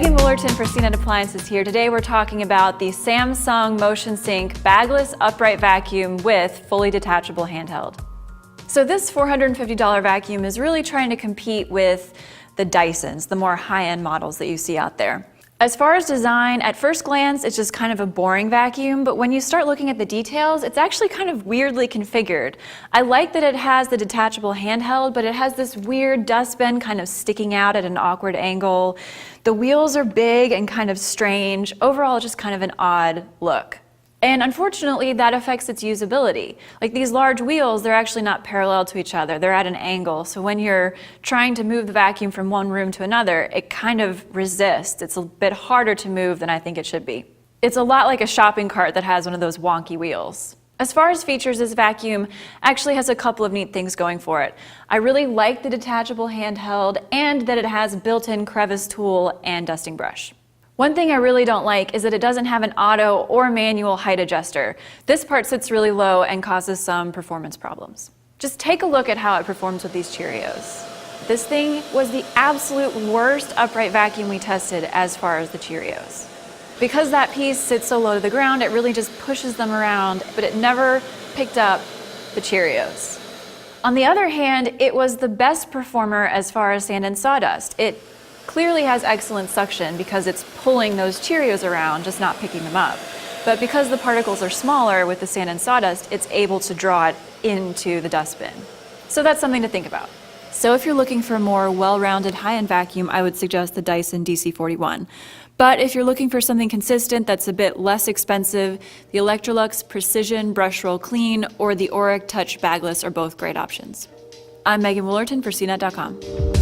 Megan Woolerton for CNET Appliances here. Today we're talking about the Samsung Motion Sync bagless upright vacuum with fully detachable handheld. So this $450 vacuum is really trying to compete with the Dysons, the more high-end models that you see out there. As far as design, at first glance, it's just kind of a boring vacuum, but when you start looking at the details, it's actually kind of weirdly configured. I like that it has the detachable handheld, but it has this weird dustbin kind of sticking out at an awkward angle. The wheels are big and kind of strange. Overall, just kind of an odd look. And unfortunately, that affects its usability. Like these large wheels, they're actually not parallel to each other. They're at an angle. So when you're trying to move the vacuum from one room to another, it kind of resists. It's a bit harder to move than I think it should be. It's a lot like a shopping cart that has one of those wonky wheels. As far as features, this vacuum actually has a couple of neat things going for it. I really like the detachable handheld and that it has a built-in crevice tool and dusting brush. One thing I really don't like is that it doesn't have an auto or manual height adjuster. This part sits really low and causes some performance problems. Just take a look at how it performs with these Cheerios. This thing was the absolute worst upright vacuum we tested as far as the Cheerios. Because that piece sits so low to the ground, it really just pushes them around, but it never picked up the Cheerios. On the other hand, it was the best performer as far as sand and sawdust. It clearly has excellent suction because it's pulling those Cheerios around, just not picking them up. But because the particles are smaller with the sand and sawdust, it's able to draw it into the dustbin. So that's something to think about. So if you're looking for a more well-rounded high-end vacuum, I would suggest the Dyson DC41. But if you're looking for something consistent that's a bit less expensive, the Electrolux Precision Brush Roll Clean or the Auric Touch Bagless are both great options. I'm Megan Woolerton for CNET.com.